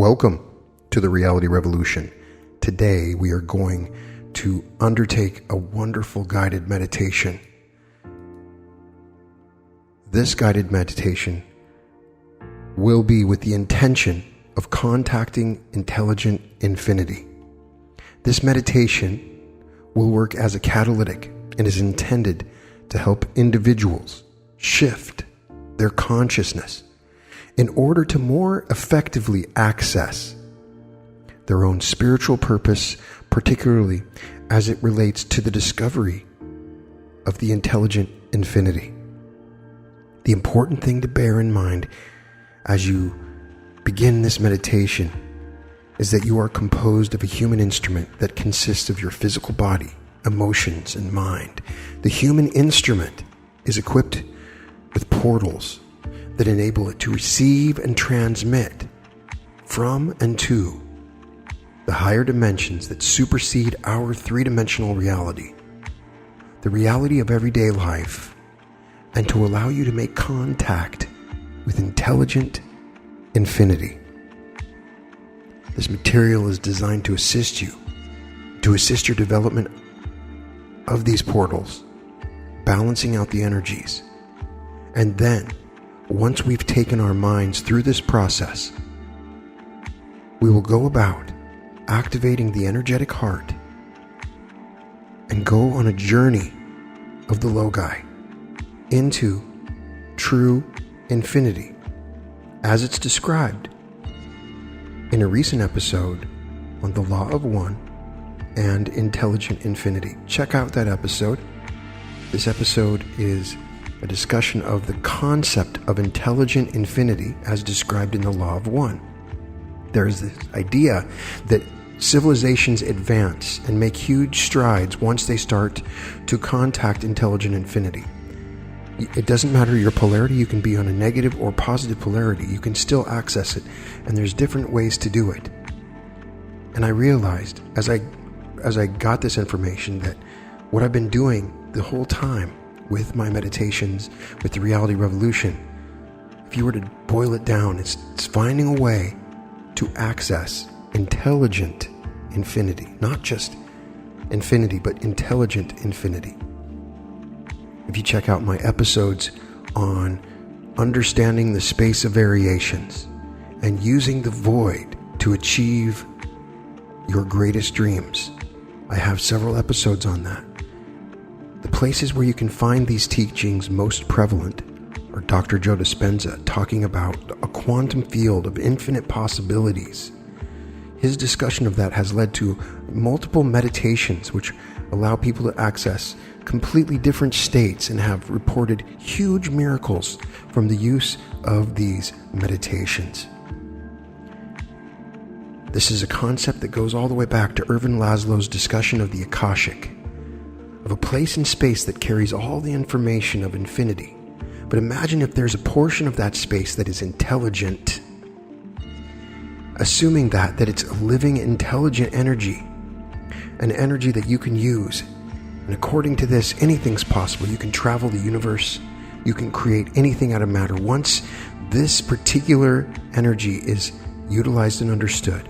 Welcome to the Reality Revolution. Today we are going to undertake a wonderful guided meditation. This guided meditation will be with the intention of contacting intelligent infinity. This meditation will work as a catalytic and is intended to help individuals shift their consciousness in order to more effectively access their own spiritual purpose, particularly as it relates to the discovery of the intelligent infinity. The important thing to bear in mind as you begin this meditation is that you are composed of a human instrument that consists of your physical body, emotions, and mind. The human instrument is equipped with portals that enable it to receive and transmit from and to the higher dimensions that supersede our three-dimensional reality, the reality of everyday life, and to allow you to make contact with intelligent infinity. This material is designed to assist you, to assist your development of these portals, balancing out the energies. And then, once we've taken our minds through this process, we will go about activating the energetic heart and go on a journey of the Logi into true infinity, as it's described in a recent episode on the Law of One and Intelligent Infinity. Check out that episode. This episode is a discussion of the concept of intelligent infinity as described in the Law of One. There is this idea that civilizations advance and make huge strides once they start to contact intelligent infinity. It doesn't matter your polarity. You can be on a negative or positive polarity. You can still access it, and there's different ways to do it. And I realized as I got this information that what I've been doing the whole time with my meditations, with the Reality Revolution, if you were to boil it down, it's finding a way to access intelligent infinity. Not just infinity, but intelligent infinity. If you check out my episodes on understanding the space of variations and using the void to achieve your greatest dreams, I have several episodes on that. The places where you can find these teachings most prevalent are Dr. Joe Dispenza talking about a quantum field of infinite possibilities. His discussion of that has led to multiple meditations which allow people to access completely different states and have reported huge miracles from the use of these meditations. This is a concept that goes all the way back to Ervin Laszlo's discussion of the Akashic, of a place in space that carries all the information of infinity. But imagine if there's a portion of that space that is intelligent, assuming that it's a living, intelligent energy, an energy that you can use. And according to this, anything's possible. You can travel the universe. You can create anything out of matter. Once this particular energy is utilized and understood,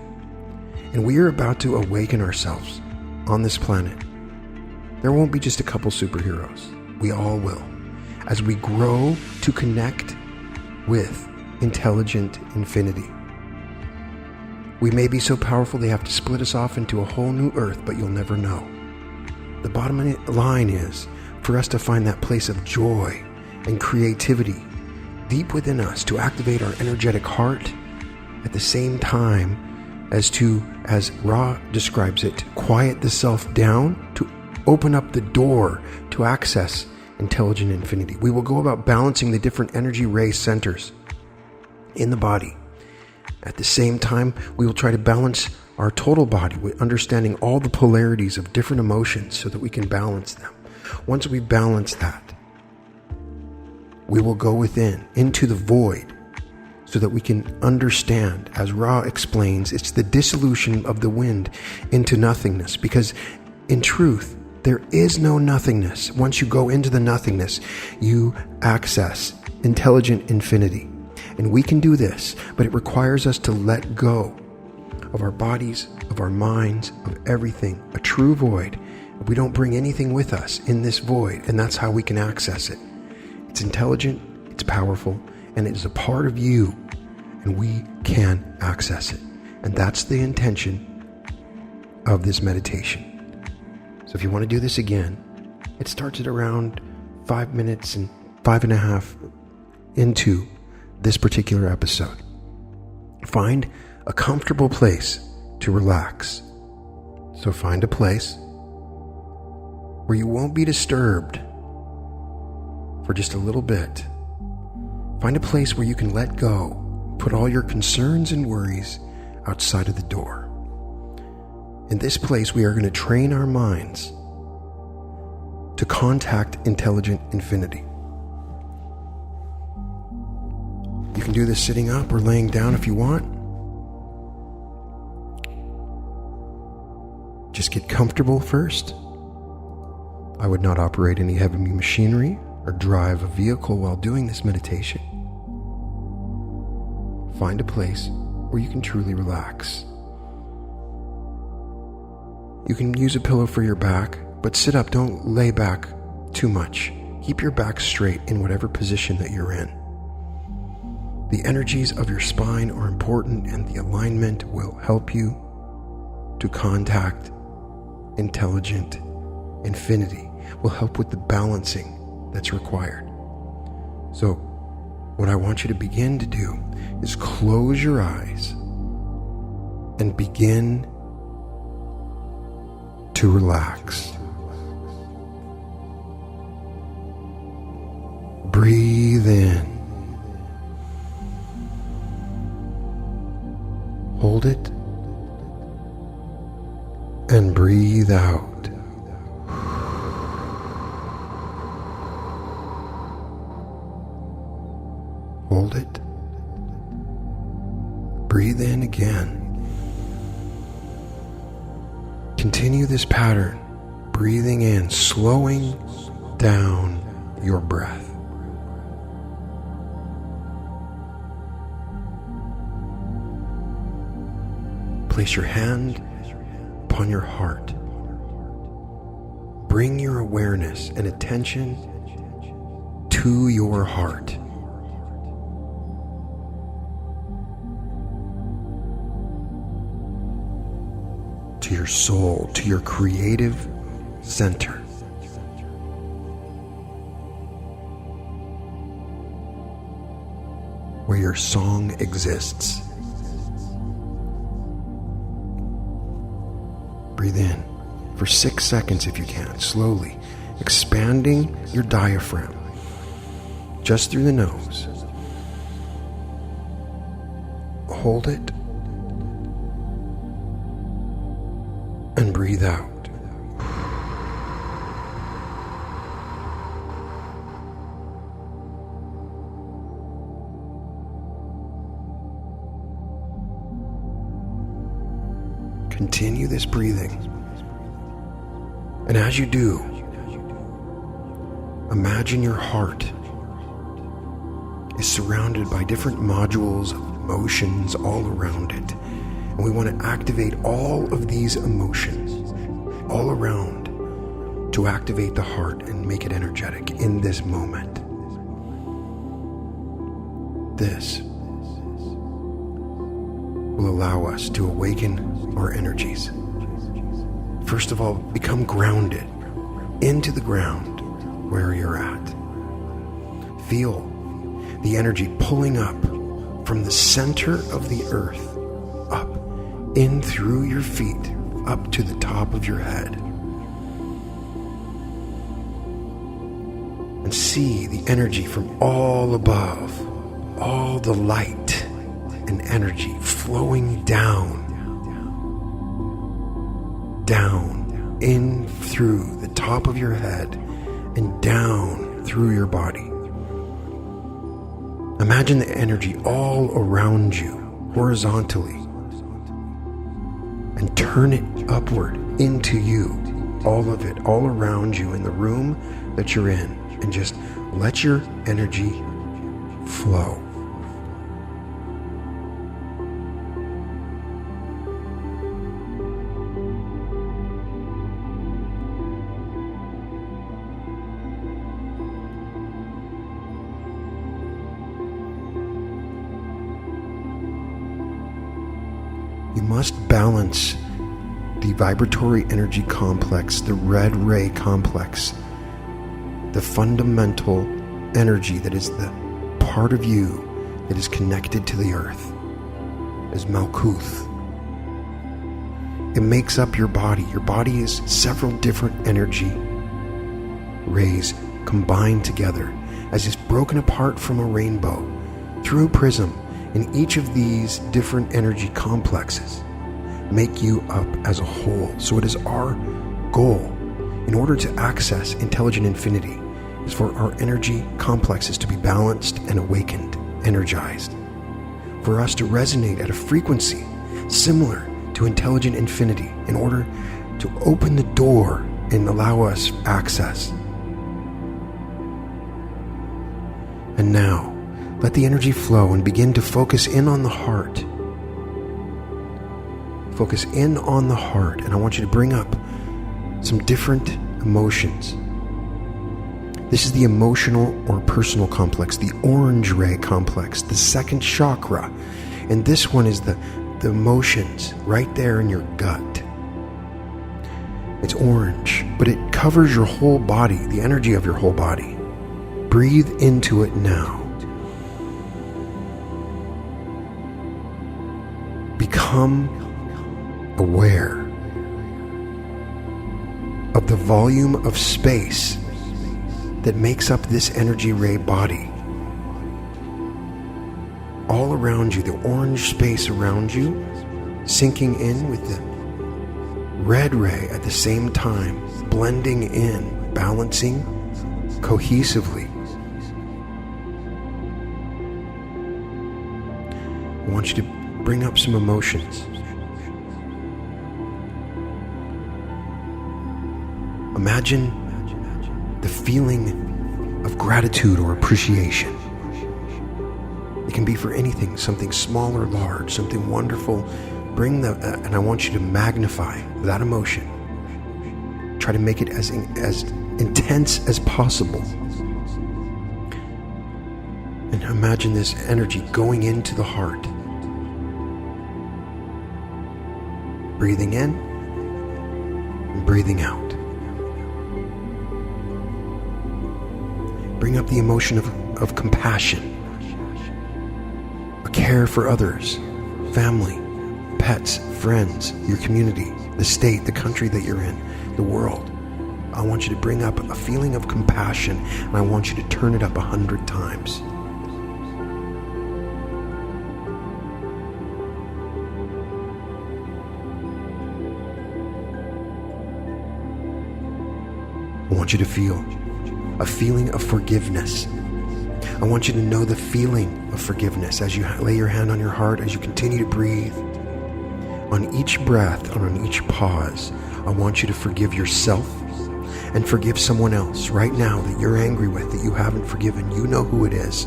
and we are about to awaken ourselves on this planet, there won't be just a couple superheroes. We all will, as we grow to connect with intelligent infinity. We may be so powerful they have to split us off into a whole new earth, but you'll never know. The bottom line is for us to find that place of joy and creativity deep within us, to activate our energetic heart at the same time as Ra describes it, quiet the self down to open up the door to access intelligent infinity. We will go about balancing the different energy ray centers in the body. At the same time, we will try to balance our total body with understanding all the polarities of different emotions so that we can balance them. Once we balance that, we will go within, into the void, so that we can understand, as Ra explains, it's the dissolution of the wind into nothingness. Because in truth, there is no nothingness. Once you go into the nothingness, you access intelligent infinity. And we can do this, but it requires us to let go of our bodies, of our minds, of everything, a true void. We don't bring anything with us in this void, and that's how we can access it. It's intelligent, it's powerful, and it is a part of you, and we can access it. And that's the intention of this meditation. So if you want to do this again, it starts at around 5 minutes and 5.5 into this particular episode. Find a comfortable place to relax. So find a place where you won't be disturbed for just a little bit. Find a place where you can let go, put all your concerns and worries outside of the door. In this place, we are going to train our minds to contact intelligent infinity. You can do this sitting up or laying down if you want. Just get comfortable first. I would not operate any heavy machinery or drive a vehicle while doing this meditation. Find a place where you can truly relax. You can use a pillow for your back, but sit up, don't lay back too much. Keep your back straight in whatever position that you're in. The energies of your spine are important, and the alignment will help you to contact intelligent infinity, will help with the balancing that's required. So what I want you to begin to do is close your eyes and begin to relax. Breathe in. Hold it and breathe out. Hold it. Breathe in again. Continue this pattern, breathing in, slowing down your breath. Place your hand upon your heart. Bring your awareness and attention to your heart. To your soul, to your creative center. Where your song exists. Breathe in for 6 seconds if you can, slowly, expanding your diaphragm just through the nose. Hold it and breathe out. Continue this breathing. And as you do, imagine your heart is surrounded by different modules of emotions all around it. And we want to activate all of these emotions all around to activate the heart and make it energetic in this moment. This will allow us to awaken our energies. First of all, become grounded into the ground where you're at. Feel the energy pulling up from the center of the earth, up, in through your feet, up to the top of your head. And see the energy from all above, all the light and energy flowing down, in through the top of your head and down through your body. Imagine the energy all around you, horizontally, and turn it upward into you, all of it, all around you in the room that you're in, and just let your energy flow. You must balance the vibratory energy complex, the red ray complex, the fundamental energy that is the part of you that is connected to the earth, as Malkuth. It makes up your body. Your body is several different energy rays combined together as it's broken apart from a rainbow through a prism, and each of these different energy complexes make you up as a whole. So it is our goal, in order to access intelligent infinity, is for our energy complexes to be balanced and awakened, energized, for us to resonate at a frequency similar to intelligent infinity in order to open the door and allow us access. And now, let the energy flow and begin to focus in on the heart. Focus in on the heart, and I want you to bring up some different emotions. This is the emotional or personal complex, the orange ray complex, the second chakra. And this one is the emotions right there in your gut. It's orange, but it covers your whole body, the energy of your whole body. Breathe into it now. Become aware of the volume of space that makes up this energy ray body. All around you, the orange space around you, sinking in with the red ray at the same time, blending in, balancing cohesively. I want you to bring up some emotions. Imagine the feeling of gratitude or appreciation. It can be for anything, something small or large, something wonderful. Bring and I want you to magnify that emotion. Try to make it as intense as possible. And imagine this energy going into the heart. Breathing in and breathing out. Bring up the emotion of compassion, a care for others, family, pets, friends, your community, the state, the country that you're in, the world. I want you to bring up a feeling of compassion, and I want you to turn it up 100 times. I want you to feel a feeling of forgiveness. I want you to know the feeling of forgiveness as you lay your hand on your heart, as you continue to breathe. On each breath, and on each pause, I want you to forgive yourself and forgive someone else right now that you're angry with, that you haven't forgiven. You know who it is.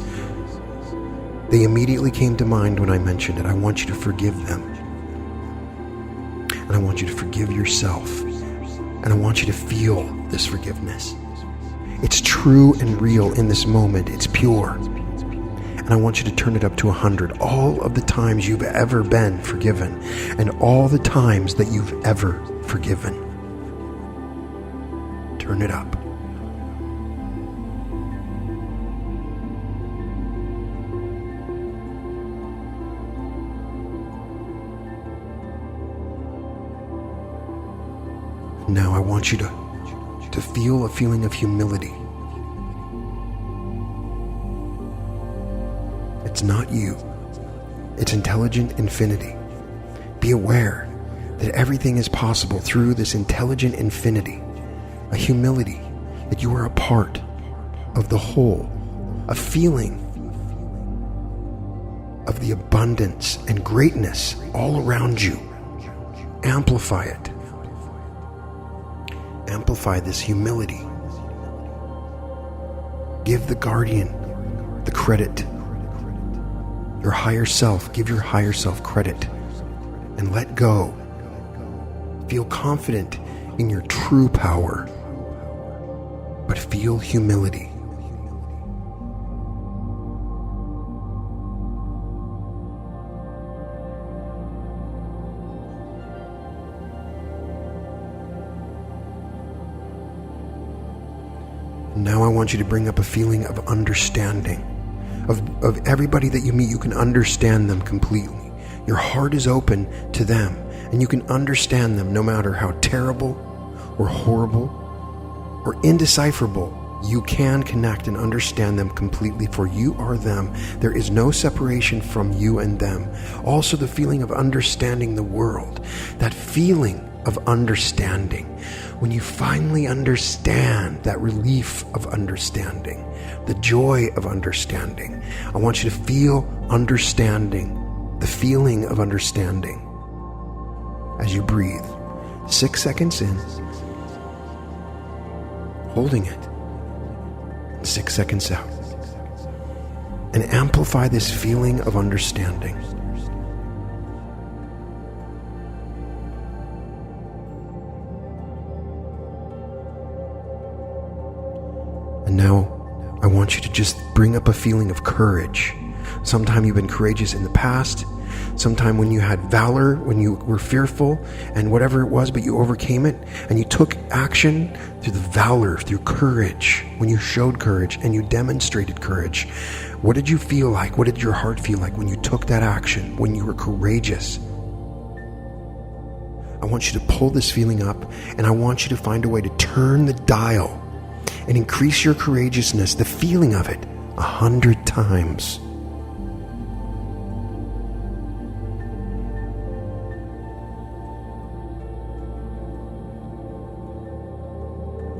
They immediately came to mind when I mentioned it. I want you to forgive them. And I want you to forgive yourself. And I want you to feel this forgiveness. It's true and real in this moment. It's pure. And I want you to turn it up to 100. All of the times you've ever been forgiven, and all the times that you've ever forgiven. Turn it up. Now I want you to feel a feeling of humility. It's not you. It's intelligent infinity. Be aware that everything is possible through this intelligent infinity. A humility that you are a part of the whole. A feeling of the abundance and greatness all around you. Amplify it. Amplify this humility. Give the guardian the credit. Your higher self, give your higher self credit. And let go. Feel confident in your true power. But feel humility. now I want you to bring up a feeling of understanding. Of everybody that you meet, you can understand them completely. Your heart is open to them, and you can understand them no matter how terrible or horrible or indecipherable. You can connect and understand them completely, for you are them. There is no separation from you and them. Also, the feeling of understanding the world, that feeling of understanding. When you finally understand, that relief of understanding, the joy of understanding. I want you to feel understanding, the feeling of understanding as you breathe. 6 seconds in, holding it. 6 seconds out. And amplify this feeling of understanding. And now I want you to just bring up a feeling of courage. Sometime you've been courageous in the past. Sometime when you had valor, when you were fearful and whatever it was, but you overcame it and you took action through the valor, through courage, when you showed courage and you demonstrated courage. What did you feel like? What did your heart feel like when you took that action, when you were courageous? I want you to pull this feeling up, and I want you to find a way to turn the dial and increase your courageousness, the feeling of it, 100 times.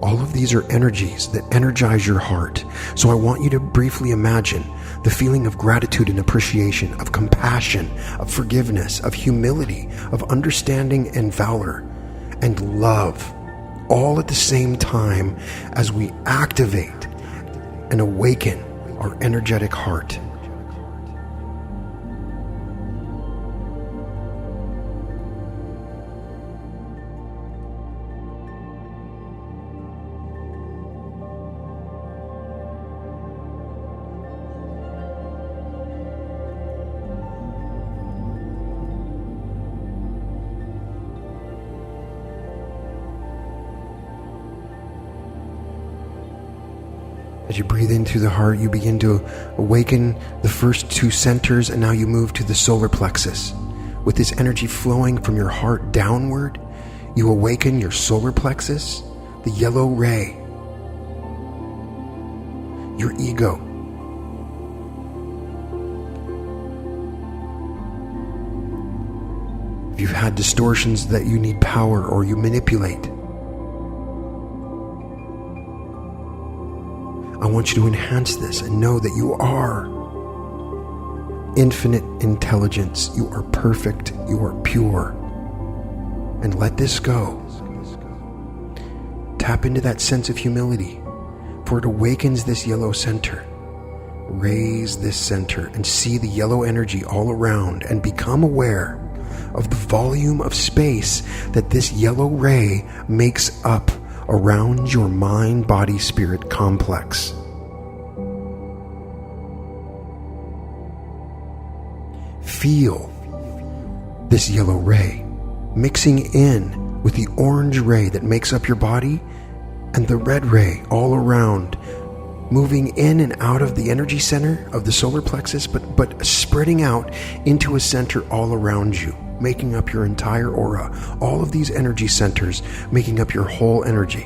All of these are energies that energize your heart. So I want you to briefly imagine the feeling of gratitude and appreciation, of compassion, of forgiveness, of humility, of understanding and valor, and love, all at the same time as we activate and awaken our energetic heart. As you breathe into the heart, you begin to awaken the first 2 centers, and now you move to the solar plexus. With this energy flowing from your heart downward, you awaken your solar plexus, the yellow ray, your ego. If you've had distortions that you need power or you manipulate, I want you to enhance this and know that you are infinite intelligence. You are perfect. You are pure. And let this go. Tap into that sense of humility, for it awakens this yellow center. Raise this center and see the yellow energy all around, and become aware of the volume of space that this yellow ray makes up around your mind, body, spirit complex. Feel this yellow ray mixing in with the orange ray that makes up your body and the red ray all around, moving in and out of the energy center of the solar plexus, but spreading out into a center all around you, making up your entire aura. All of these energy centers making up your whole energy.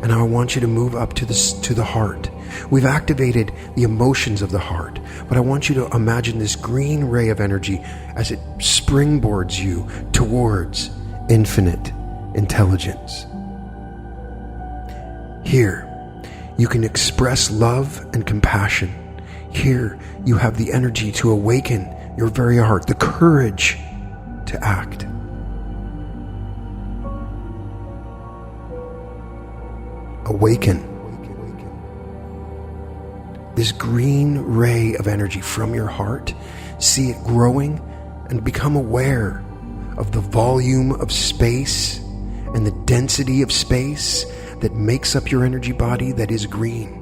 And now I want you to move up to the heart. We've activated the emotions of the heart, but I want you to imagine this green ray of energy as it springboards you towards infinite intelligence. Here, you can express love and compassion. Here, you have the energy to awaken your very heart, the courage to act. Awaken this green ray of energy from your heart. See it growing and become aware of the volume of space and the density of space that makes up your energy body that is green.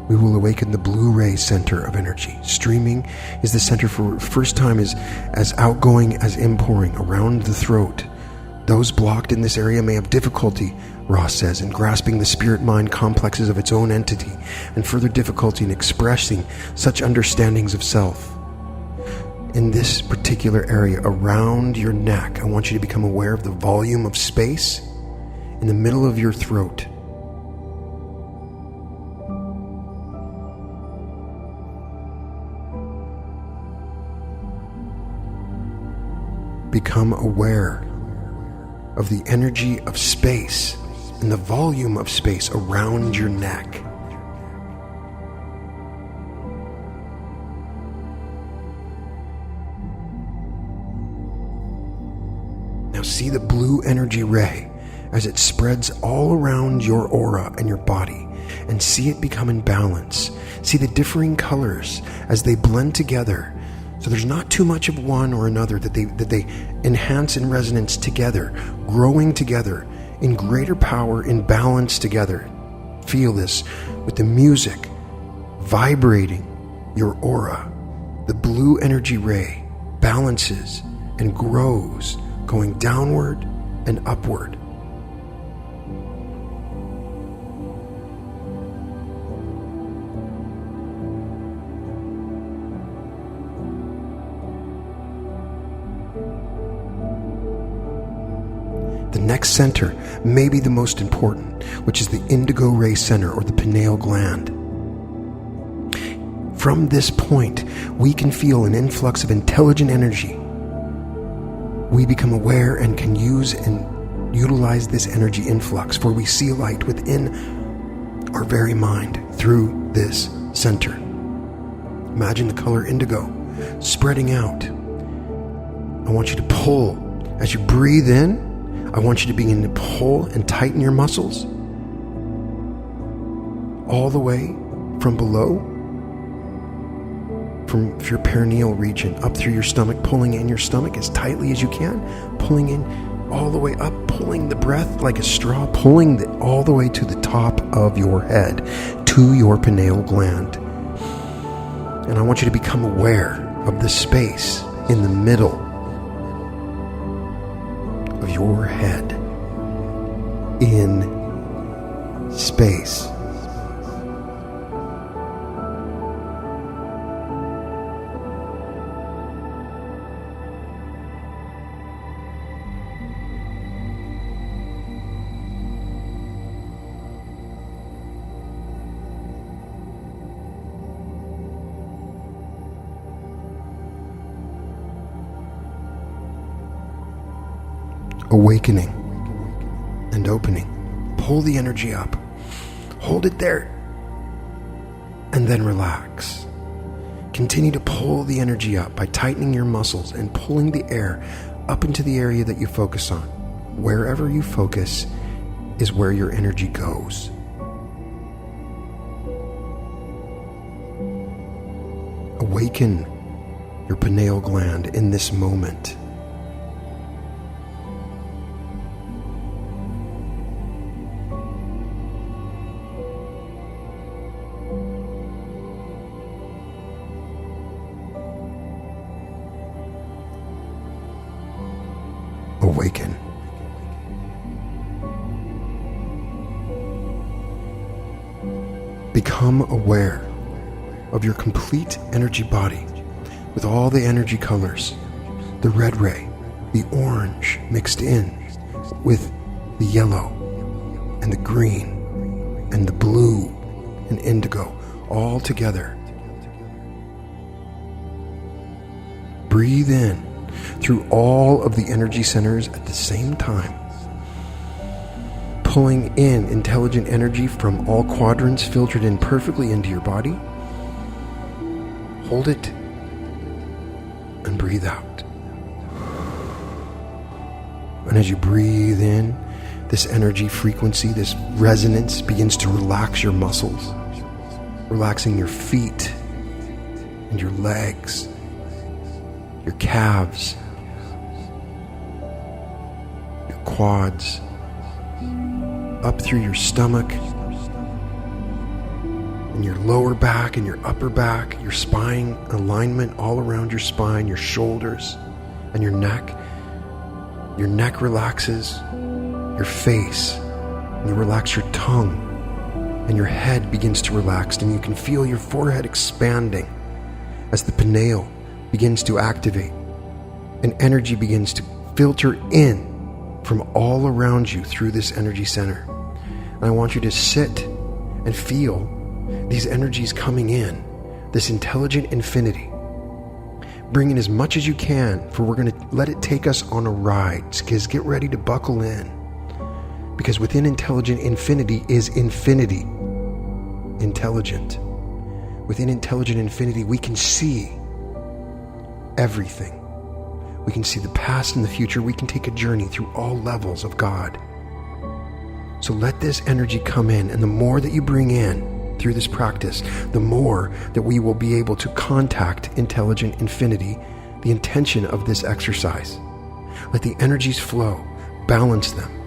we will awaken the blue ray center of energy. Streaming is the center for first time is as outgoing as inpouring around the throat. Those blocked in this area may have difficulty, Ross says, in grasping the spirit-mind complexes of its own entity, and further difficulty in expressing such understandings of self. In this particular area around your neck, I want you to become aware of the volume of space in the middle of your throat. Become aware of the energy of space and the volume of space around your neck. Now see the blue energy ray as it spreads all around your aura and your body, and see it become in balance. See the differing colors as they blend together. So there's not too much of one or another, that they enhance in resonance together, growing together in greater power, in balance together. Feel this with the music vibrating your aura. The blue energy ray balances and grows, going downward and upward. The next center may be the most important, which is the indigo ray center, or the pineal gland. From this point, we can feel an influx of intelligent energy. We become aware and can use and utilize this energy influx, for we see light within our very mind through this center. Imagine the color indigo spreading out. I want you to pull. As you breathe in, I want you to begin to pull and tighten your muscles all the way from below, from your perineal region up through your stomach, pulling in your stomach as tightly as you can, pulling in all the way up, pulling the breath like a straw, pulling all the way to the top of your head, to your pineal gland. And I want you to become aware of the space in the middle of your head, in space. Awakening and opening. Pull the energy up. Hold it there. And then relax. Continue to pull the energy up by tightening your muscles and pulling the air up into the area that you focus on. Wherever you focus is where your energy goes. Awaken your pineal gland in this moment. Awaken. Become aware of your complete energy body with all the energy colors, the red ray, the orange mixed in with the yellow and the green and the blue and indigo all together. Breathe in through all of the energy centers at the same time, pulling in intelligent energy from all quadrants, filtered in perfectly into your body. Hold it and breathe out. And as you breathe in, this energy frequency, this resonance begins to relax your muscles, relaxing your feet and your legs, your calves, your quads, up through your stomach, and your lower back and your upper back, your spine alignment all around your spine, your shoulders and your neck. Your neck relaxes, your face, and you relax your tongue, and your head begins to relax, and you can feel your forehead expanding as the pineal begins to activate, and energy begins to filter in from all around you through this energy center. And I want you to sit and feel these energies coming in, this intelligent infinity. Bring in as much as you can, for we're going to let it take us on a ride. Because get ready to buckle in. Because within intelligent infinity is infinity. Intelligent. Within intelligent infinity, we can see everything. We can see the past and the future. We can take a journey through all levels of God. So let this energy come in, and the more that you bring in through this practice, the more that we will be able to contact intelligent infinity, the intention of this exercise. Let the energies flow, balance them.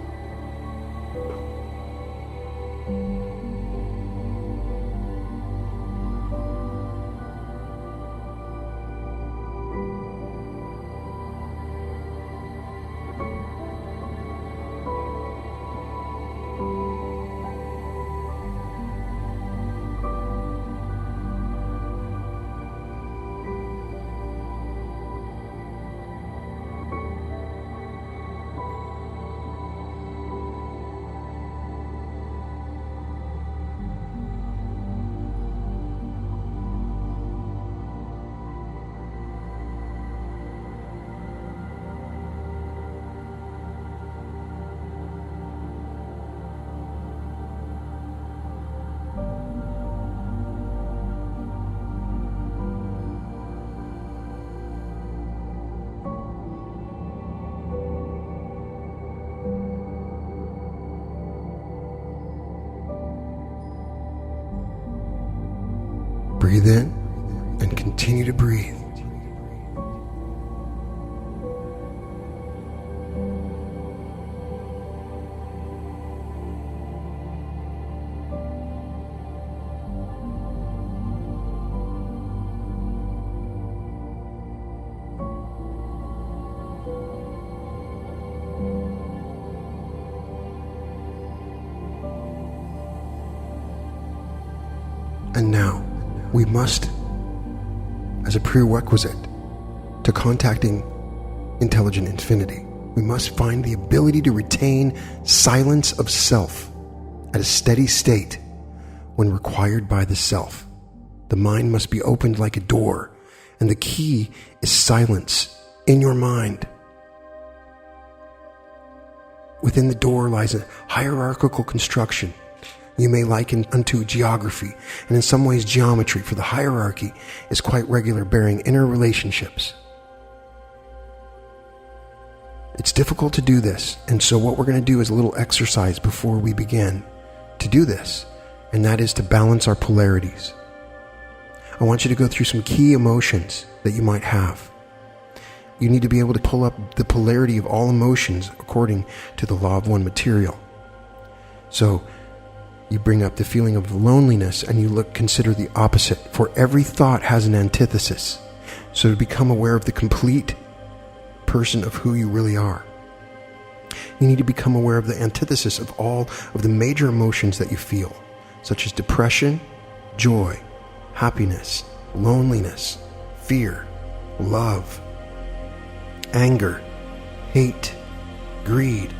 Breathe in and continue to breathe. And now, we must, as a prerequisite to contacting intelligent infinity, we must find the ability to retain silence of self at a steady state when required by the self. The mind must be opened like a door, and the key is silence in your mind. Within the door lies a hierarchical construction you may liken unto geography, and in some ways geometry, for the hierarchy is quite regular, bearing interrelationships. It's difficult to do this, and so what we're going to do is a little exercise before we begin to do this, and that is to balance our polarities. I want you to go through some key emotions that you might have. You need to be able to pull up the polarity of all emotions according to the law of one material. So, you bring up the feeling of loneliness, and you consider the opposite, for every thought has an antithesis. So to become aware of the complete person of who you really are, you need to become aware of the antithesis of all of the major emotions that you feel, such as depression, joy, happiness, loneliness, fear, love, anger, hate, greed,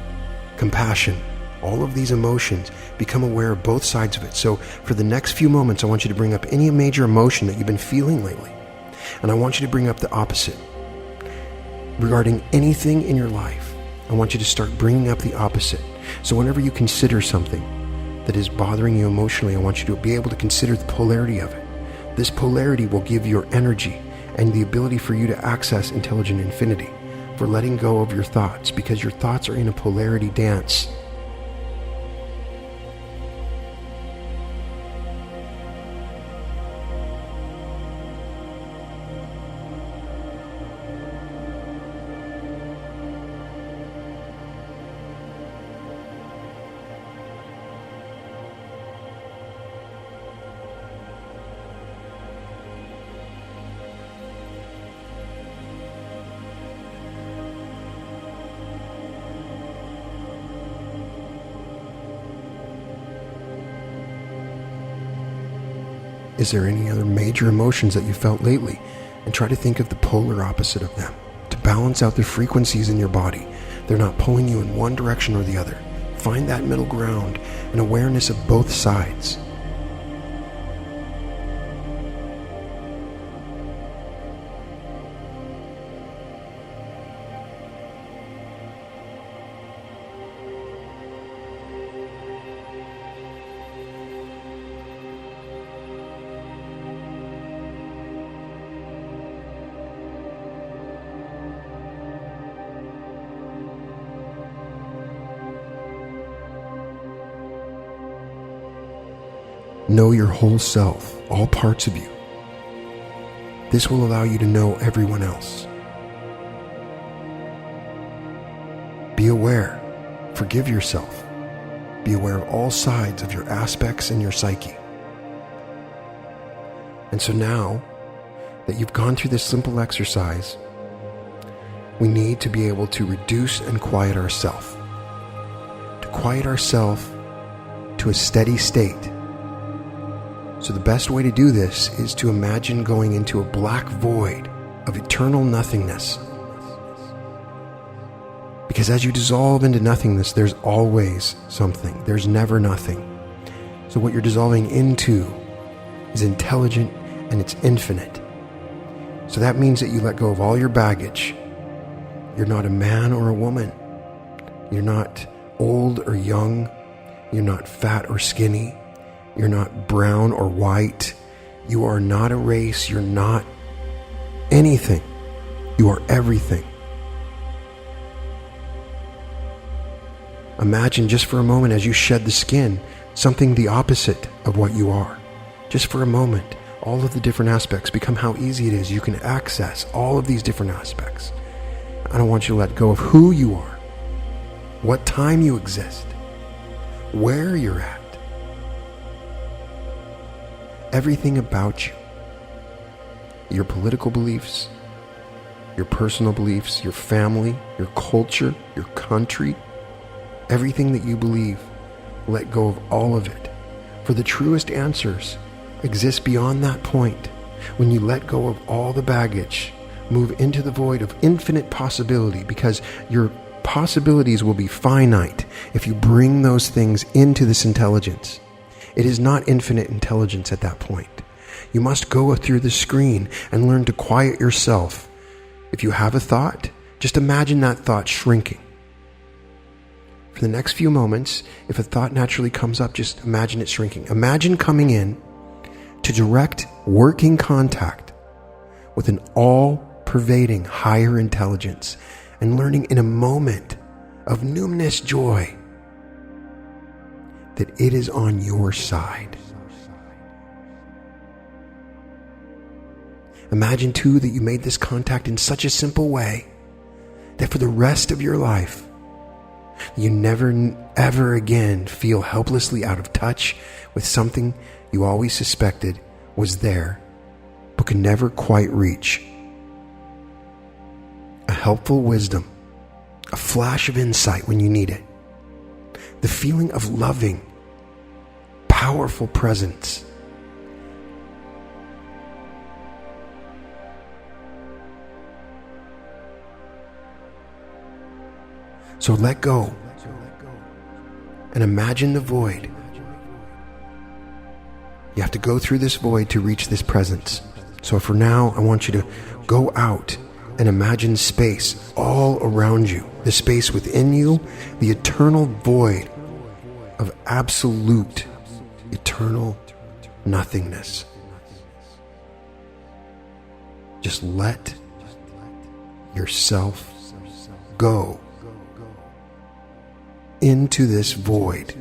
compassion. All of these emotions, become aware of both sides of it. So for the next few moments, I want you to bring up any major emotion that you've been feeling lately. And I want you to bring up the opposite. Regarding anything in your life, I want you to start bringing up the opposite. So whenever you consider something that is bothering you emotionally, I want you to be able to consider the polarity of it. This polarity will give your energy and the ability for you to access intelligent infinity, for letting go of your thoughts, because your thoughts are in a polarity dance. Is there any other major emotions that you felt lately? And try to think of the polar opposite of them to balance out the frequencies in your body. They're not pulling you in one direction or the other. Find that middle ground and awareness of both sides. Know your whole self, all parts of you. This will allow you to know everyone else. Be aware. Forgive yourself. Be aware of all sides of your aspects and your psyche. And so now that you've gone through this simple exercise, we need to be able to reduce and quiet ourselves. To quiet ourselves to a steady state. So the best way to do this is to imagine going into a black void of eternal nothingness. Because as you dissolve into nothingness, there's always something. There's never nothing. So what you're dissolving into is intelligent and it's infinite. So that means that you let go of all your baggage. You're not a man or a woman. You're not old or young. You're not fat or skinny. You're not brown or white. You are not a race. You're not anything. You are everything. Imagine just for a moment as you shed the skin, something the opposite of what you are. Just for a moment, all of the different aspects become how easy it is. You can access all of these different aspects. I don't want you to let go of who you are, what time you exist, where you're at. Everything about you, your political beliefs, your personal beliefs, your family, your culture, your country, everything that you believe, let go of all of it. For the truest answers exist beyond that point. When you let go of all the baggage, move into the void of infinite possibility, because your possibilities will be finite if you bring those things into this intelligence. It is not infinite intelligence at that point. You must go through the screen and learn to quiet yourself. If you have a thought, just imagine that thought shrinking. For the next few moments, if a thought naturally comes up, just imagine it shrinking. Imagine coming in to direct working contact with an all-pervading higher intelligence and learning in a moment of numinous joy that it is on your side. Imagine too that you made this contact in such a simple way that for the rest of your life, you never ever again feel helplessly out of touch with something you always suspected was there, but could never quite reach. A helpful wisdom, a flash of insight when you need it. The feeling of loving, powerful presence. So let go and imagine the void. You have to go through this void to reach this presence. So for now, I want you to go out and imagine space all around you, the space within you, the eternal void of absolute, eternal nothingness. Just let yourself go into this void.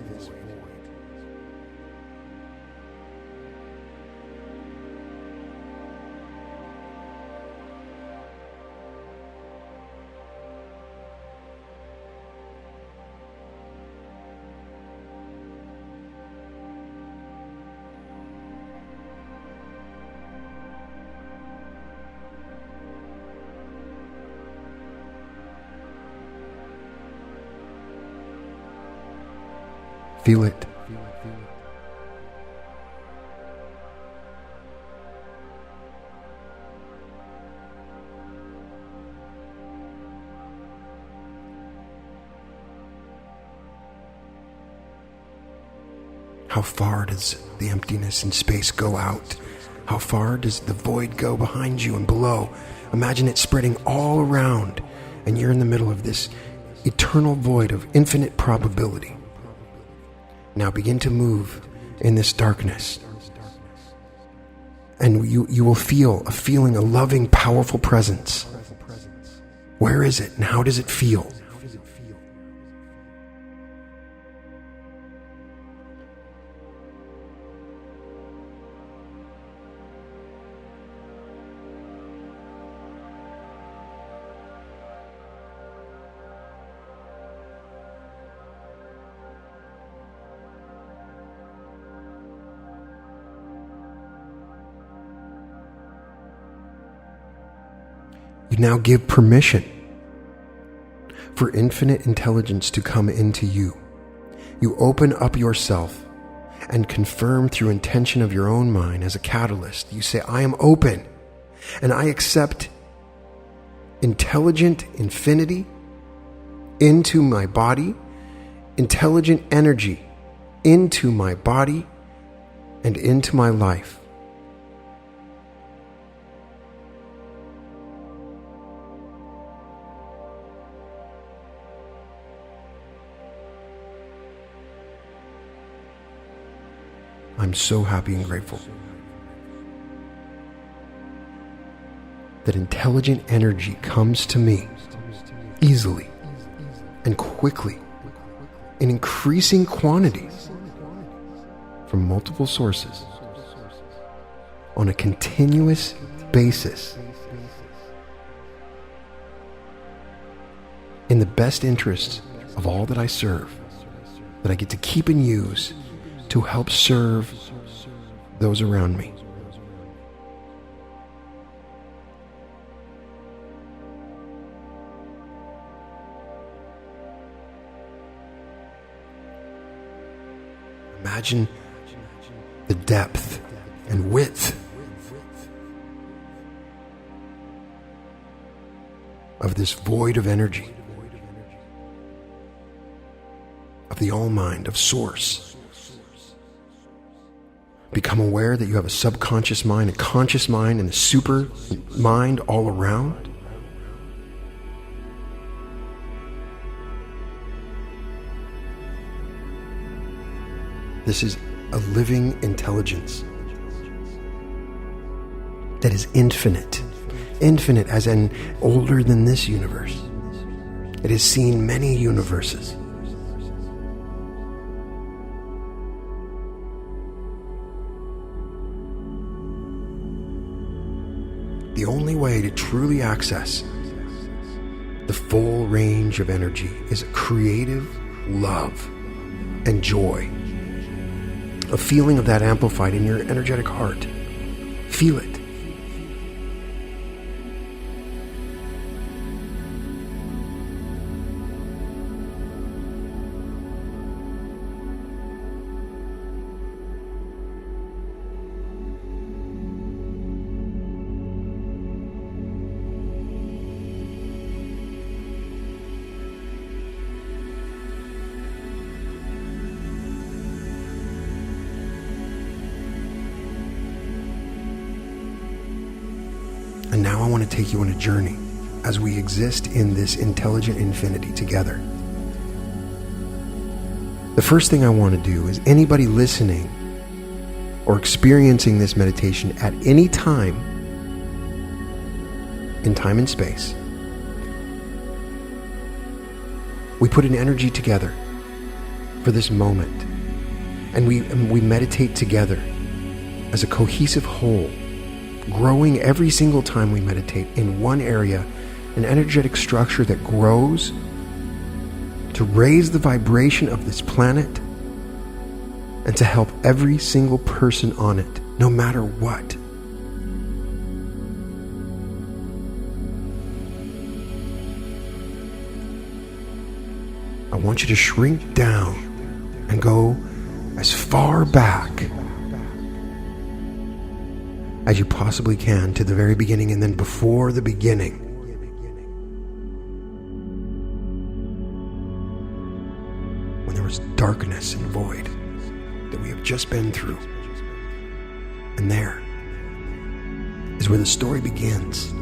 Feel it. How far does the emptiness and space go out? How far does the void go behind you and below? Imagine it spreading all around, and you're in the middle of this eternal void of infinite probability. Now begin to move in this darkness, and you will feel a feeling, a loving, powerful presence. Where is it, and how does it feel? You now give permission for infinite intelligence to come into you. You open up yourself and confirm through intention of your own mind as a catalyst. You say, I am open and I accept intelligent infinity into my body, intelligent energy into my body and into my life. I'm so happy and grateful that intelligent energy comes to me easily and quickly in increasing quantities from multiple sources on a continuous basis in the best interests of all that I serve, that I get to keep and use to help serve those around me. Imagine the depth and width of this void of energy, of the all-mind, of Source. Become aware that you have a subconscious mind, a conscious mind, and a super mind all around. This is a living intelligence that is infinite. Infinite as in older than this universe. It has seen many universes. The only way to truly access the full range of energy is a creative love and joy. A feeling of that amplified in your energetic heart. Feel it. And now I want to take you on a journey as we exist in this intelligent infinity together. The first thing I want to do is anybody listening or experiencing this meditation at any time in time and space, we put an energy together for this moment, and we meditate together as a cohesive whole, growing every single time we meditate in one area, an energetic structure that grows to raise the vibration of this planet and to help every single person on it, no matter what. I want you to shrink down and go as far back as you possibly can to the very beginning, and then before the beginning. When there was darkness and void. that we have just been through. And there is where the story begins.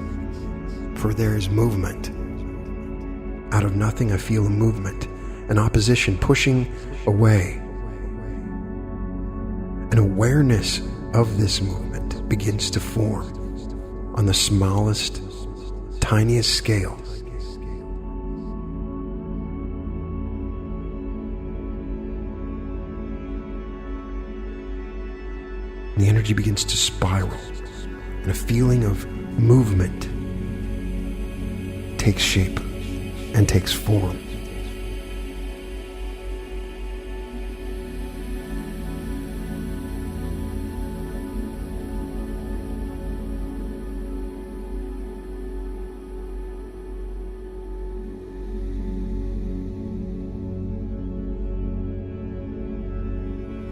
For there is movement. Out of nothing I feel a movement, an opposition pushing away. An awareness of this movement begins to form on the smallest, tiniest scale. And the energy begins to spiral, and a feeling of movement takes shape and takes form.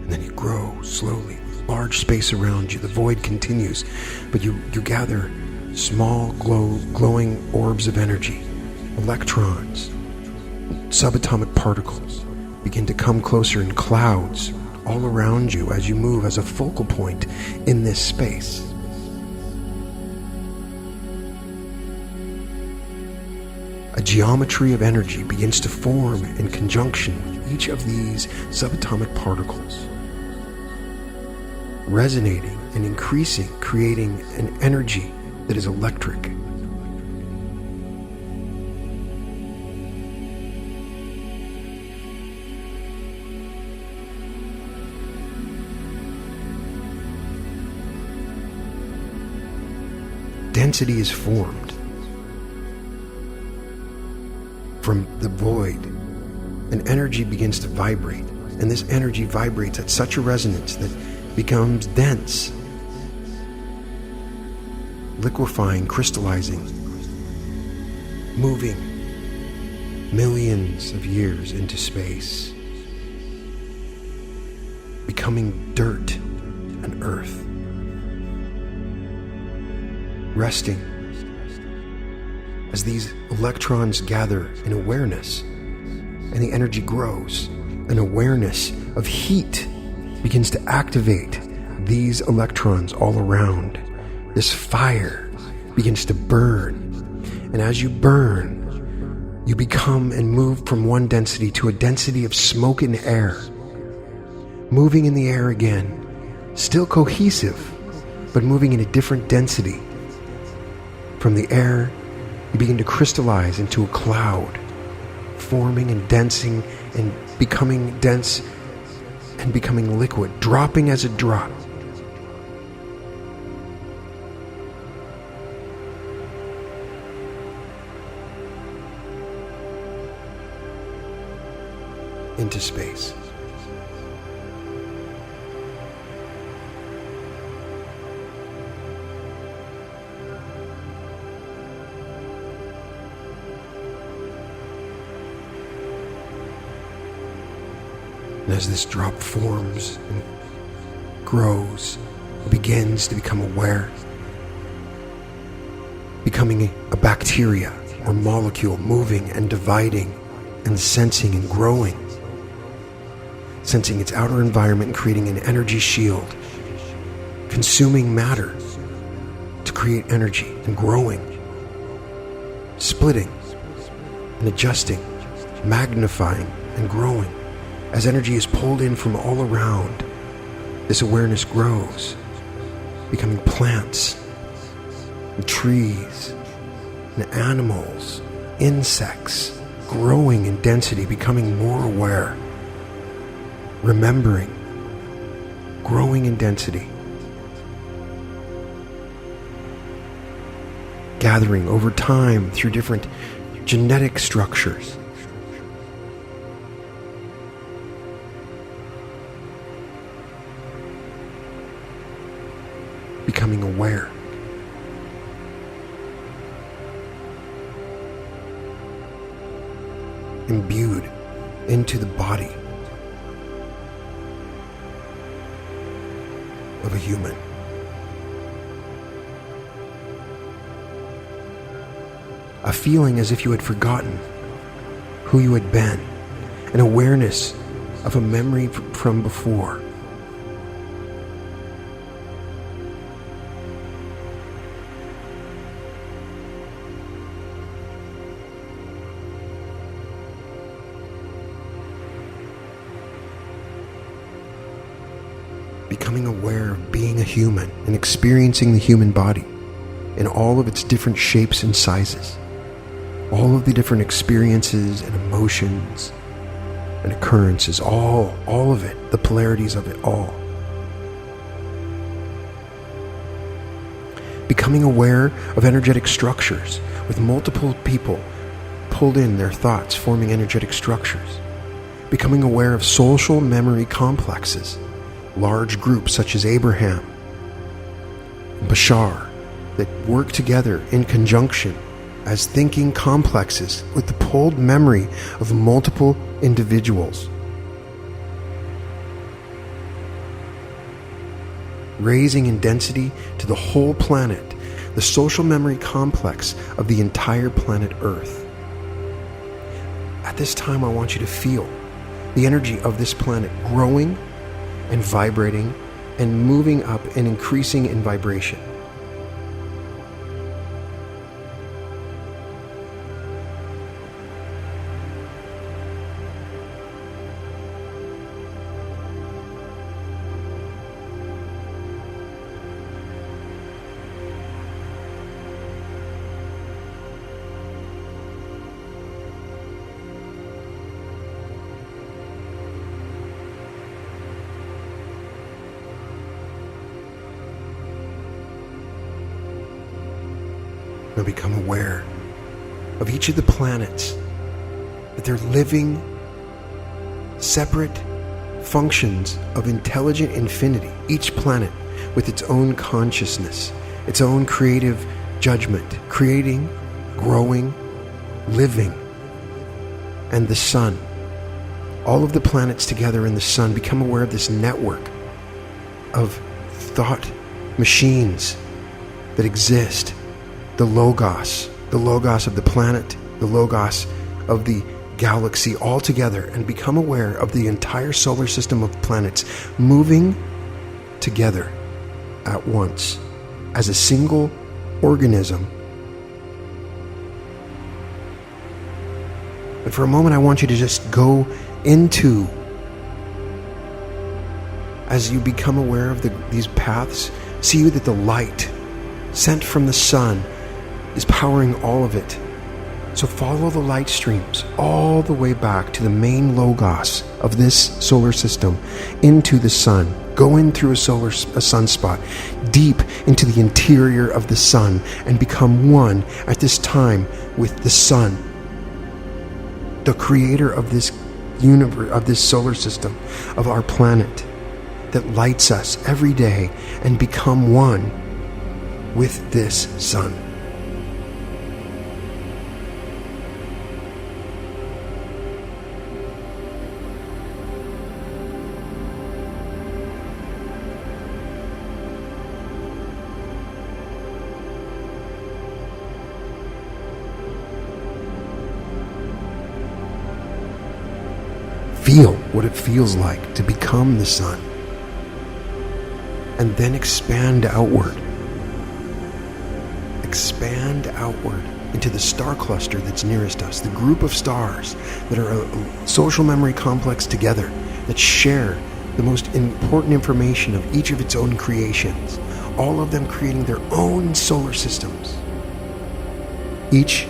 And then you grow slowly. Large space around you. The void continues, but you gather small glowing orbs of energy. Electrons, subatomic particles begin to come closer in clouds all around you as you move as a focal point in this space. A geometry of energy begins to form in conjunction with each of these subatomic particles, resonating and increasing, creating an energy that is electric. Density is formed from the void. An energy begins to vibrate, and this energy vibrates at such a resonance that becomes dense, liquefying, crystallizing, moving millions of years into space, becoming dirt and earth, resting as these electrons gather in awareness, and the energy grows. An awareness of heat begins to activate these electrons all around. This fire begins to burn. And as you burn, you become and move from one density to a density of smoke and air. Moving in the air again, still cohesive, but moving in a different density. From the air, you begin to crystallize into a cloud, forming and densing and becoming dense and becoming liquid, dropping as a drop. Into space. And as this drop forms and grows, it begins to become aware, becoming a bacteria or molecule, moving and dividing and sensing and growing, sensing its outer environment and creating an energy shield, consuming matter to create energy and growing, splitting and adjusting, magnifying and growing. As energy is pulled in from all around, this awareness grows, becoming plants, and trees, and animals, insects, growing in density, becoming more aware, remembering, growing in density, gathering over time through different genetic structures. Becoming aware. Imbued into the body of a human. A feeling as if you had forgotten who you had been. An awareness of a memory from before becoming aware of being a human and experiencing the human body in all of its different shapes and sizes, all of the different experiences and emotions and occurrences, all of it, the polarities of it all. Becoming aware of energetic structures with multiple people pulled in, their thoughts forming energetic structures. Becoming aware of social memory complexes, large groups such as Abraham and Bashar that work together in conjunction as thinking complexes with the pulled memory of multiple individuals. Raising in density to the whole planet, the social memory complex of the entire planet Earth. At this time, I want you to feel the energy of this planet growing and vibrating and moving up and increasing in vibration. Now become aware of each of the planets, that they're living separate functions of intelligent infinity, each planet with its own consciousness, its own creative judgment, creating, growing, living. And the sun, all of the planets together in the sun, become aware of this network of thought machines that exist. The logos of the planet, the logos of the galaxy, all together, and become aware of the entire solar system of planets moving together at once as a single organism. And for a moment, I want you to just go into, as you become aware of these paths, see that the light sent from the sun is powering all of it. So follow the light streams all the way back to the main logos of this solar system into the sun. Go in through a sunspot, deep into the interior of the sun, and become one at this time with the sun, the creator of this universe, of this solar system, of our planet that lights us every day, and become one with this sun. Feel what it feels like to become the sun, and then expand outward. Expand outward into the star cluster that's nearest us, the group of stars that are a social memory complex together, that share the most important information of each of its own creations, all of them creating their own solar systems, each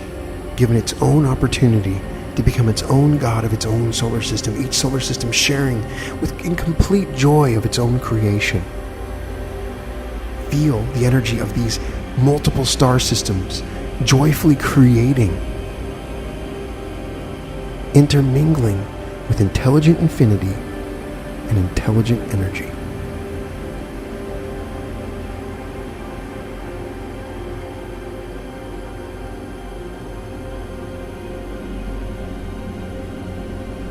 given its own opportunity to become its own god of its own solar system, each solar system sharing with incomplete joy of its own creation. Feel the energy of these multiple star systems joyfully creating, intermingling with intelligent infinity and intelligent energy.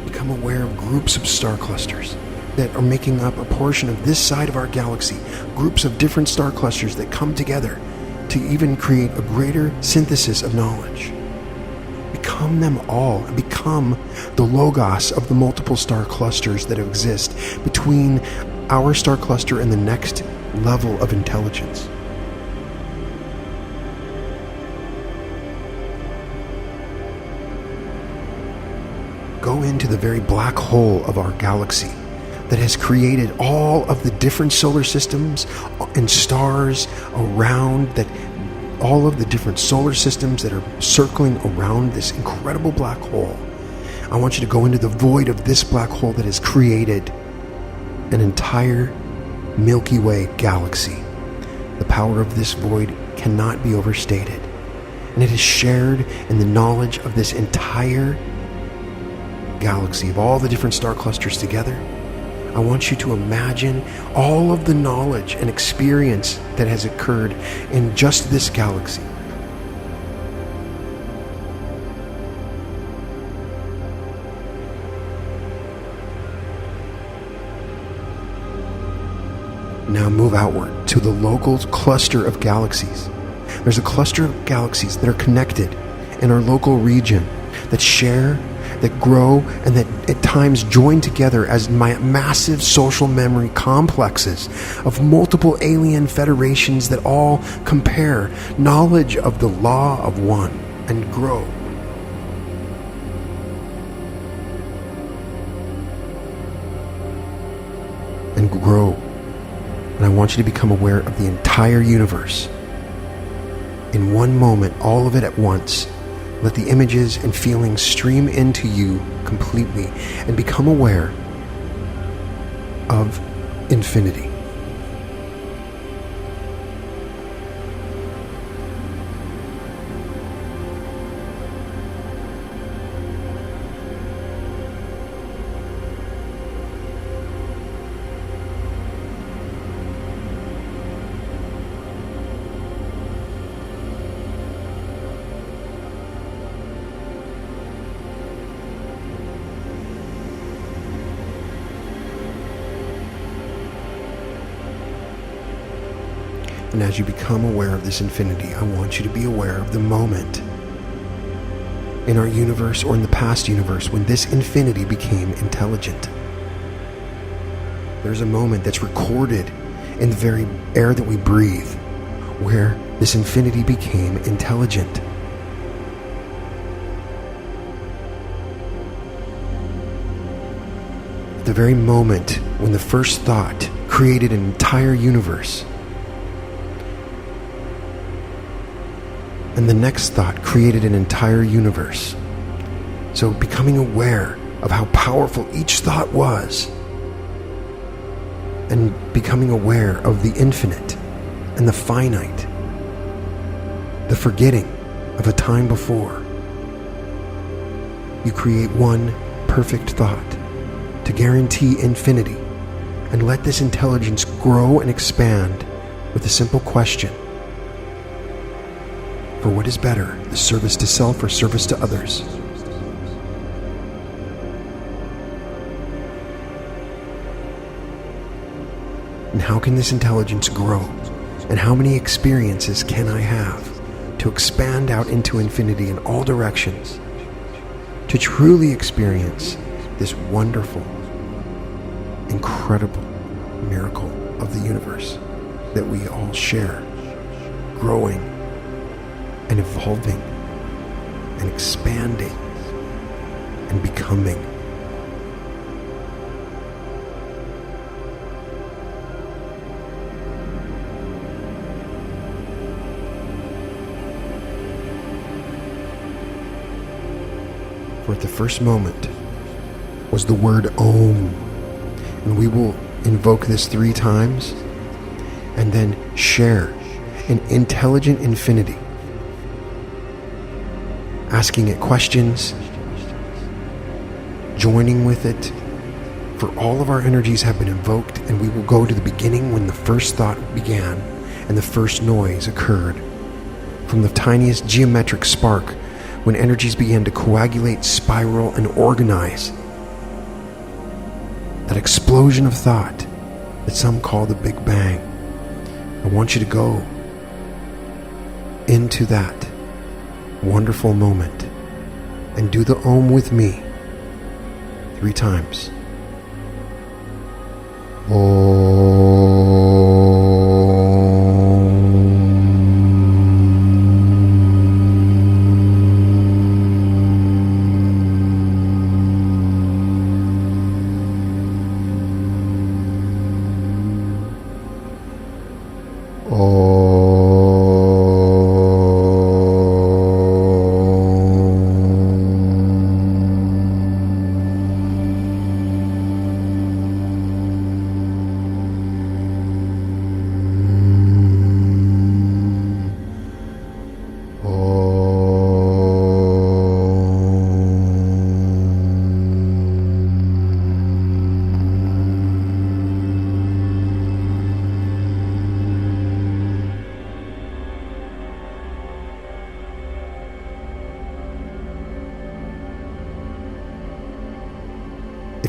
Become aware of groups of star clusters that are making up a portion of this side of our galaxy, groups of different star clusters that come together to even create a greater synthesis of knowledge. Become them all, and become the logos of the multiple star clusters that exist between our star cluster and the next level of intelligence. Go into the very black hole of our galaxy, that has created all of the different solar systems and stars around that, all of the different solar systems that are circling around this incredible black hole. I want you to go into the void of this black hole that has created an entire Milky Way galaxy. The power of this void cannot be overstated, and it is shared in the knowledge of this entire galaxy of all the different star clusters together. I want you to imagine all of the knowledge and experience that has occurred in just this galaxy. Now move outward to the local cluster of galaxies. There's a cluster of galaxies that are connected in our local region, that share, that grow, and that at times join together as massive social memory complexes of multiple alien federations that all compare knowledge of the law of one and grow. And grow. And I want you to become aware of the entire universe. In one moment, all of it at once. Let the images and feelings stream into you completely and become aware of infinity. And as you become aware of this infinity, I want you to be aware of the moment in our universe or in the past universe when this infinity became intelligent. There's a moment that's recorded in the very air that we breathe where this infinity became intelligent. The very moment when the first thought created an entire universe, and the next thought created an entire universe. So becoming aware of how powerful each thought was, and becoming aware of the infinite and the finite, the forgetting of a time before. You create one perfect thought to guarantee infinity, and let this intelligence grow and expand with a simple question. For what is better, the service to self or service to others? And how can this intelligence grow? And how many experiences can I have to expand out into infinity in all directions, to truly experience this wonderful, incredible miracle of the universe that we all share, growing and evolving and expanding and becoming. For at the first moment was the word Om, and we will invoke this 3 times and then share an intelligent infinity, asking it questions, joining with it, for all of our energies have been invoked, and we will go to the beginning when the first thought began and the first noise occurred. From the tiniest geometric spark, when energies began to coagulate, spiral, and organize. That explosion of thought that some call the Big Bang. I want you to go into that wonderful moment and do the Om with me 3 times.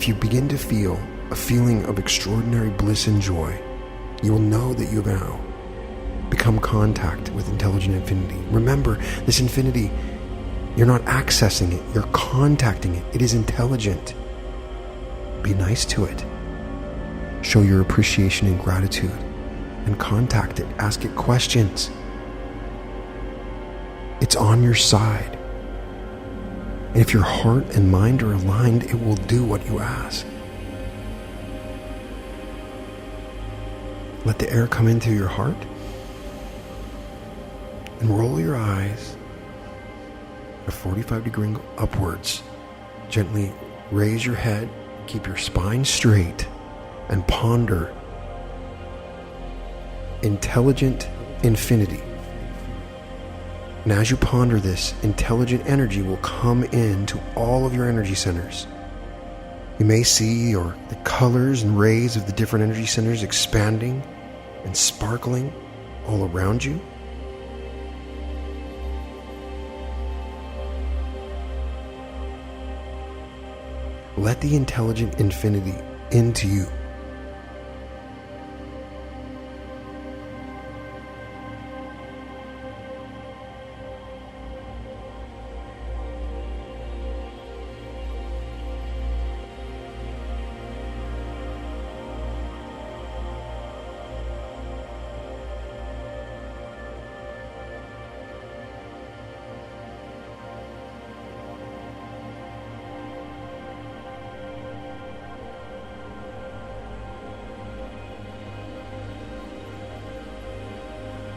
If you begin to feel a feeling of extraordinary bliss and joy, you will know that you have now become contact with intelligent infinity. Remember, this infinity, you're not accessing it, you're contacting it. It is intelligent. Be nice to it. Show your appreciation and gratitude, and contact it. Ask it questions. It's on your side. And if your heart and mind are aligned, it will do what you ask. Let the air come into your heart and roll your eyes at a 45-degree angle upwards. Gently raise your head, keep your spine straight, and ponder intelligent infinity. And as you ponder this, intelligent energy will come into all of your energy centers. You may see the colors and rays of the different energy centers expanding and sparkling all around you. Let the intelligent infinity into you.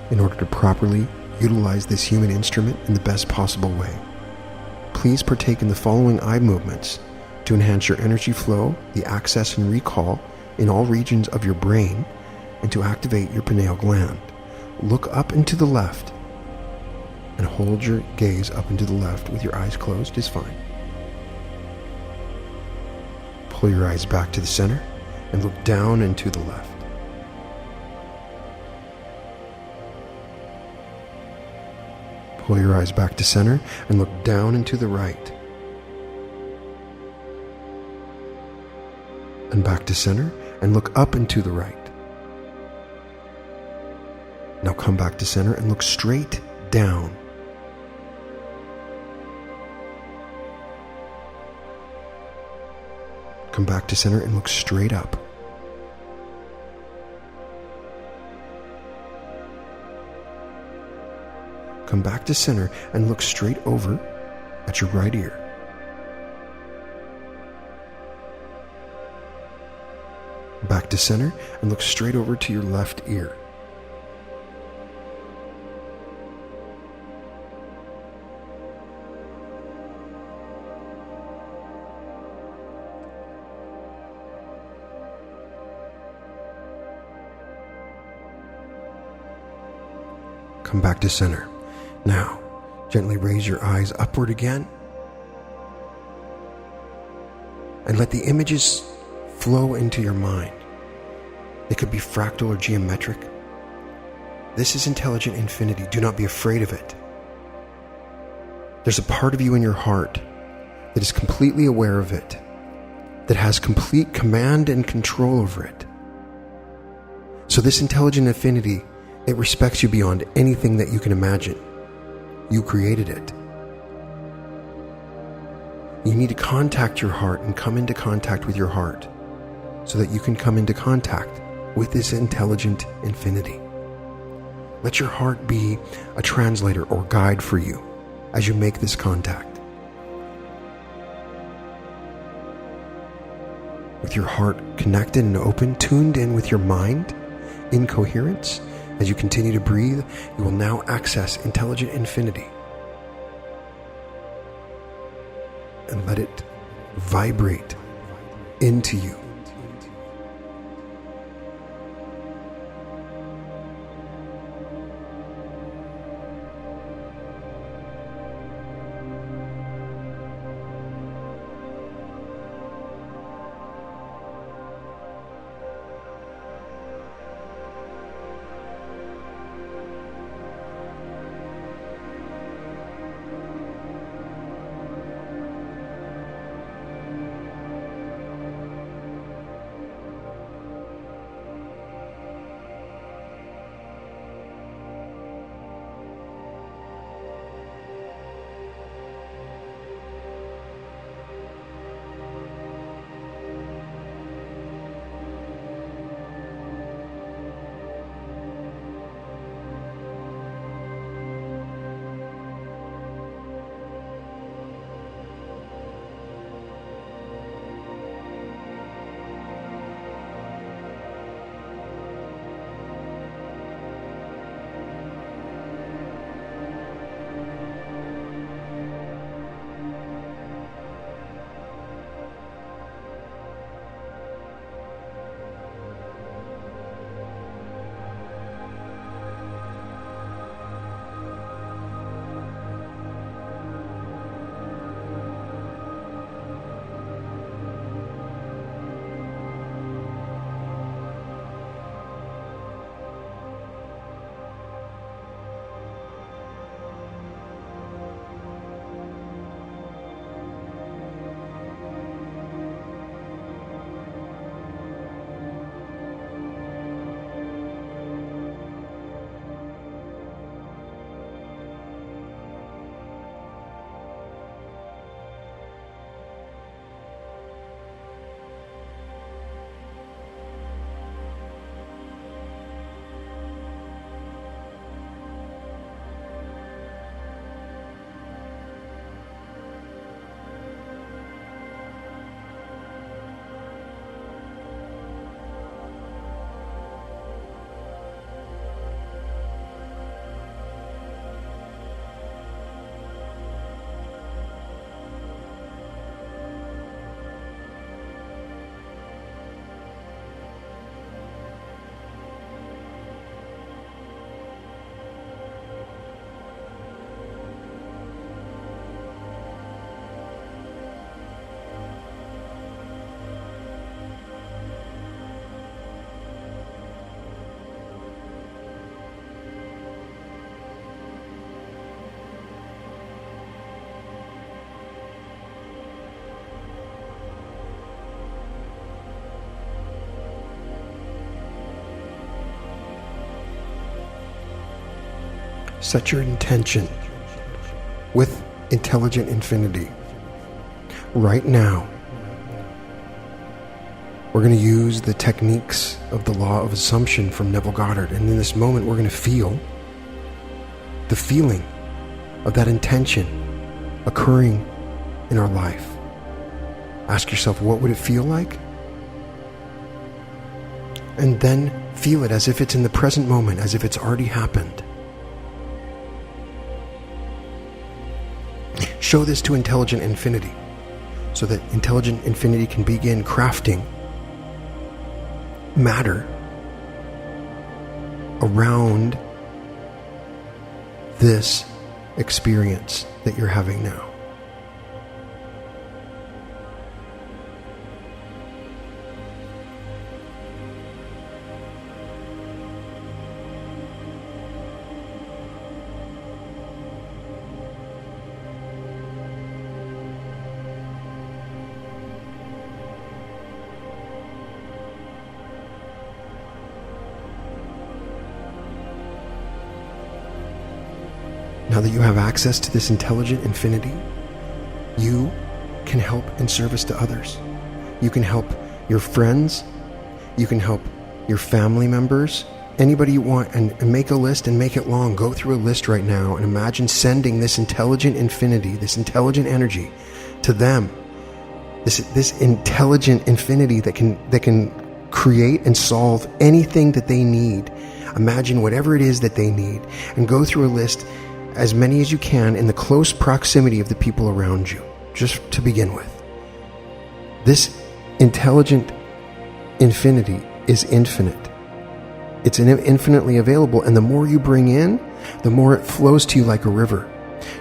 In order to properly utilize this human instrument in the best possible way, please partake in the following eye movements to enhance your energy flow, the access and recall in all regions of your brain, and to activate your pineal gland. Look up and to the left and hold your gaze up and to the left with your eyes closed is fine. Pull your eyes back to the center and look down and to the left. Pull your eyes back to center and look down and to the right. And back to center and look up and to the right. Now come back to center and look straight down. Come back to center and look straight up. Come back to center and look straight over at your right ear. Back to center and look straight over to your left ear. Come back to center. Now, gently raise your eyes upward again and let the images flow into your mind. They could be fractal or geometric. This is intelligent infinity. Do not be afraid of it. There's a part of you in your heart that is completely aware of it, that has complete command and control over it. So this intelligent infinity, it respects you beyond anything that you can imagine. You created it. You need to contact your heart and come into contact with your heart so that you can come into contact with this intelligent infinity. Let your heart be a translator or guide for you as you make this contact. With your heart connected and open, tuned in with your mind, in coherence, as you continue to breathe, you will now access intelligent infinity. And let it vibrate into you. Set your intention with intelligent infinity. Right now, we're going to use the techniques of the law of assumption from Neville Goddard. And in this moment, we're going to feel the feeling of that intention occurring in our life. Ask yourself, what would it feel like? And then feel it as if it's in the present moment, as if it's already happened. Show this to intelligent infinity so that intelligent infinity can begin crafting matter around this experience that you're having now. Now that you have access to this intelligent infinity, you can help in service to others. You can help your friends. You can help your family members. Anybody you want, and make a list and make it long. Go through a list right now and imagine sending this intelligent infinity, this intelligent energy to them. This intelligent infinity that can create and solve anything that they need. Imagine whatever it is that they need and go through a list, as many as you can, in the close proximity of the people around you, just to begin with. This intelligent infinity is infinite. It's infinitely available, and the more you bring in, the more it flows to you like a river,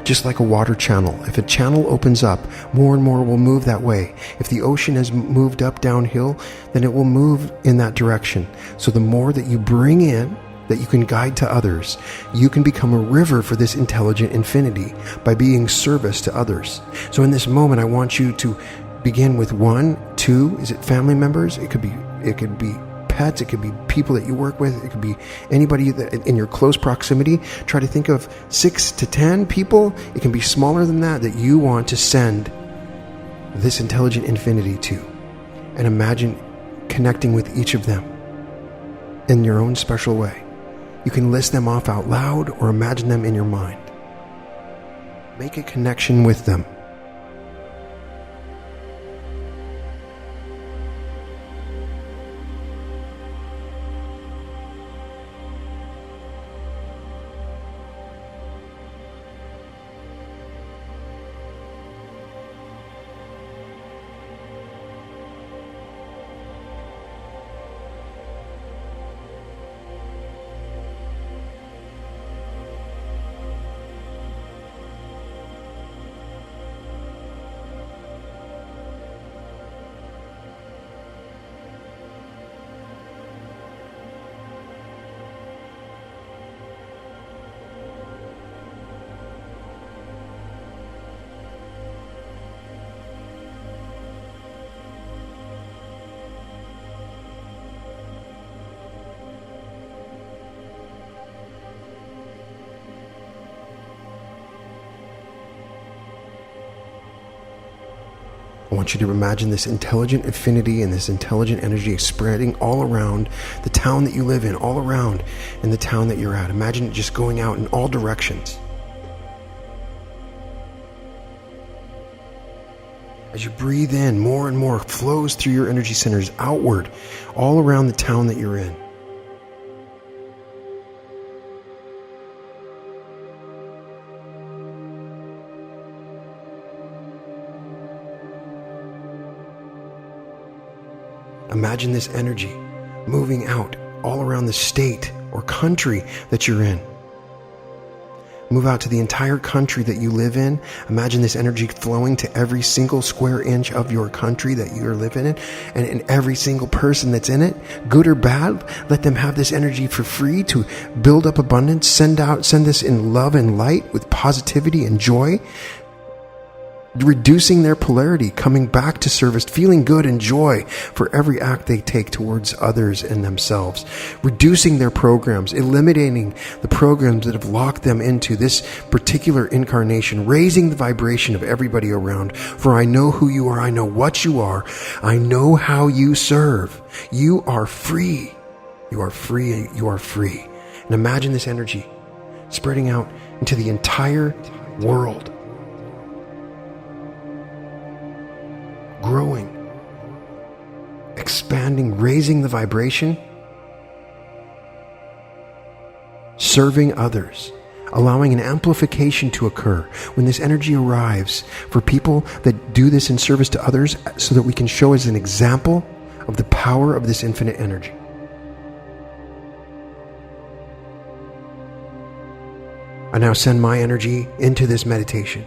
just like a water channel. If a channel opens up, more and more will move that way. If the ocean has moved up downhill, then it will move in that direction. So the more that you bring in, that you can guide to others, you can become a river for this intelligent infinity by being service to others. So in this moment, I want you to begin with 1, 2, is it family members? It could be pets, it could be people that you work with, it could be anybody that in your close proximity. Try to think of 6 to 10 people. It can be smaller than that you want to send this intelligent infinity to. And imagine connecting with each of them in your own special way. You can list them off out loud or imagine them in your mind. Make a connection with them. I want you to imagine this intelligent infinity and this intelligent energy spreading all around the town that you live in, all around in the town that you're at. Imagine it just going out in all directions. As you breathe in, more and more flows through your energy centers outward, all around the town that you're in. Imagine this energy moving out all around the state or country that you're in. Move out to the entire country that you live in. Imagine this energy flowing to every single square inch of your country that you're living in, and every single person that's in it, good or bad. Let them have this energy for free to build up abundance. Send this in love and light with positivity and joy. reducing their polarity, coming back to service, feeling good and joy for every act they take towards others and themselves, reducing their programs, eliminating the programs that have locked them into this particular incarnation, raising the vibration of everybody around. For I know who you are, I know what you are, I know how you serve. You are free. You are free. You are free. And imagine this energy spreading out into the entire world. Growing, expanding, raising the vibration, serving others, allowing an amplification to occur when this energy arrives for people that do this in service to others, so that we can show as an example of the power of this infinite energy. I now send my energy into this meditation.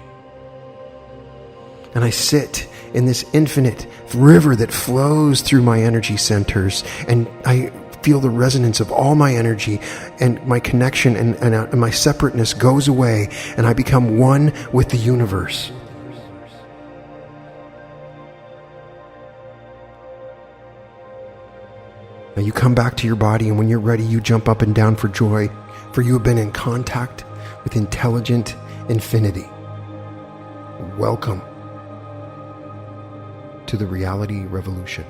And I sit in this infinite river that flows through my energy centers, and I feel the resonance of all my energy, and my connection and my separateness goes away, and I become one with the universe. Now you come back to your body, and when you're ready, you jump up and down for joy, for you have been in contact with intelligent infinity. Welcome to the reality revolution.